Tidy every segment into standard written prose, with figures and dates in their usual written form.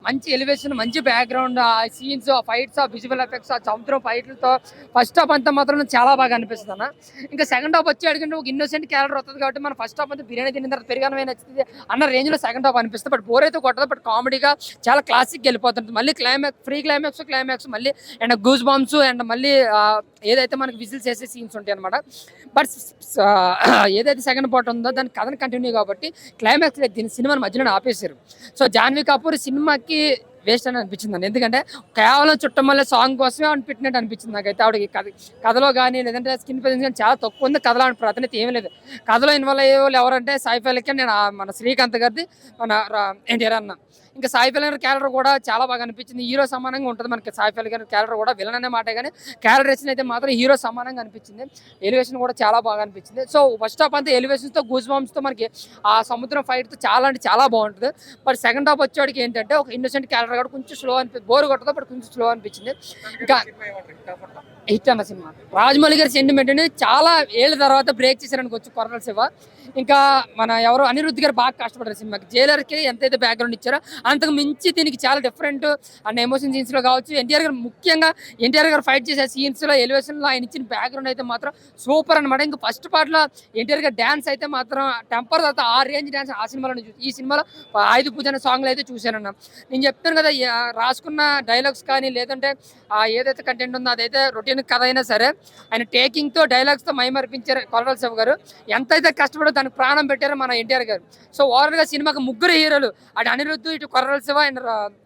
మంచి ఎలివేషన్, మంచి బ్యాక్గ్రౌండ్, ఆ సీన్స్, ఆ ఫైట్స్, ఆ విజువల్ ఎఫెక్ట్స్, ఆ సముద్రం ఫైట్లతో ఫస్ట్ హాఫ్ అంతా మాత్రం చాలా బాగా అనిపిస్తుంది అన్న. ఇంకా సెకండ్ హాఫ్ వచ్చి అడిగిన ఒక ఇన్నోసెంట్ క్యారెక్టర్ వస్తుంది కాబట్టి మన ఫస్ట్ హాఫ్ అంతా బిర్యానీ తిన్న తర్వాత పెరిగానమే నచ్చుతుంది అన్న రేంజ్ లో సెకండ్ హాఫ్ అనిపిస్తుంది. బట్ బోర్ అయితే కొట్టదు, బట్ కామెడీగా చాలా క్లాసిక్ వెళ్ళిపోతుంది. మళ్ళీ క్లైమాక్స్ మళ్ళీ అండ్ గూస్ బాంబ్స్ అండ్ మళ్ళీ ఏదైతే మనకి విజిల్స్ చేసే సీన్స్ ఉంటాయి అనమాట. బట్ ఏదైతే సెకండ్ పార్ట్ ఉందో దాని కథను కంటిన్యూ కాబట్టి క్లైమాక్స్ దీని సినిమాని మధ్యలో ఆపేశారు. సో జాన్వీ కపూర్ సినిమాకి వేస్ట్ అని అనిపించింది అండి. ఎందుకంటే కేవలం చుట్టమల్లె సాంగ్ కోసమే అని పెట్టినట్టు అనిపించింది నాకైతే. ఆవిడకి కథలో కానీ లేదంటే స్కిన్ ప్రెజెన్స్ కానీ చాలా తక్కువ ఉంది. కథలో ఆవిడ ప్రాధాన్యత ఏమీ లేదు. కథలో ఇన్వాల్వ్ అయ్యే వాళ్ళు ఎవరంటే సాయి పల్లకి, నేను మన శ్రీకాంత్ గారిది, మన ఎన్టీఆర్ అన్న. ఇంకా సాయి పల్లవి గారి క్యారెక్టర్ కూడా చాలా బాగా అనిపించింది. హీరో సమానంగా ఉంటుంది మనకి సాయి పల్లవి గారి క్యారెక్టర్ కూడా. విలన్ అనే మాట కానీ క్యారెక్టరేషన్ అయితే మాత్రం హీరో సమానంగా అనిపించింది. ఎలివేషన్ కూడా చాలా బాగా అనిపించింది. సో ఫస్ట్ హాఫ్ అంతా ఎలివేషన్స్తో గూస్ బాంబ్స్తో మనకి ఆ సముద్రం ఫైట్తో చాలా అంటే చాలా బాగుంటుంది. బట్ సెకండ్ హాఫ్ వచ్చేవాడికి ఏంటంటే ఒక ఇన్నోసెంట్ క్యారెక్టర్ కూడా కొంచెం స్లో బోర్ కొట్టదు, బట్ కొంచెం స్లో అనిపించింది. ఇంకా హిట్ అన్న సినిమా. రాజమౌళి గారి సెంటిమెంట్ అనేది చాలా ఏళ్ళ తర్వాత బ్రేక్ చేశారనుకోవచ్చు కొరటాల శివ. ఇంకా మన ఎవరో అనిరుద్ధ్ గారు బాగా కష్టపడ్డారు సినిమాకి. జైలర్కి ఎంతైతే బ్యాక్గ్రౌండ్ ఇచ్చారో అంతకు మించి దీనికి చాలా డిఫరెంట్ అండ్ ఎమోషన్ సీన్స్ లో కావచ్చు. ముఖ్యంగా ఎన్టీఆర్ గారు ఫైట్ చేసే సీన్స్ లో ఎలివేషన్ లో ఆయన ఇచ్చిన బ్యాక్గ్రౌండ్ అయితే మాత్రం సూపర్ అనమాట. ఇంకా ఫస్ట్ పార్ట్ లో ఎన్టీఆర్ గారు డాన్స్ అయితే మాత్రం టెంపర్ తర్వాత ఆ రేంజ్ డాన్స్ ఆ సినిమాలో ఈ సినిమాలో ఆయుధ పూజ అనే సాంగ్లో అయితే చూశానన్న. నేను చెప్తాను కదా, రాసుకున్న డైలాగ్స్ కానీ లేదంటే ఏదైతే కంటెంట్ ఉందో అదైతే రొటీన్ కథ అయినా సరే ఆయన టేకింగ్ తో డైలాగ్స్ తో మైమర్పించారు కొరటాల శివ గారు. ఎంతైతే కష్టపడో దానికి ప్రాణం పెట్టారో మన ఎన్టీఆర్ గారు. సో ఓవరాల్ గా సినిమాకి ముగ్గురు హీరోలు, అటు అనిరుద్ధ్, ఇటు కొరటాల శివ అండ్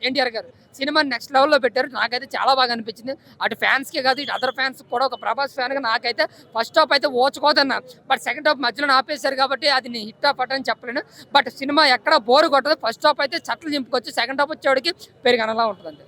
ఎన్టీఆర్ గారు సినిమాని నెక్స్ట్ లెవెల్లో పెట్టారు. నాకైతే చాలా బాగా అనిపించింది. అటు ఫ్యాన్స్కే కాదు, ఇటు అదర్ ఫ్యాన్స్ కూడా. ఒక ప్రభాస్ ఫ్యాన్గా నాకైతే ఫస్ట్ హాఫ్ అయితే ఓచుకోదన్నా, బట్ సెకండ్ హాఫ్ మధ్యలో ఆపేశారు కాబట్టి అది నేను హిట్ హాఫ్ అని చెప్పలేను. బట్ సినిమా ఎక్కడ బోరు కొట్టదు. ఫస్ట్ హాఫ్ అయితే చట్లు చింపుకోవచ్చు, సెకండ్ హాఫ్ వచ్చేవాడికి పెరిగి అనలా ఉంటుంది.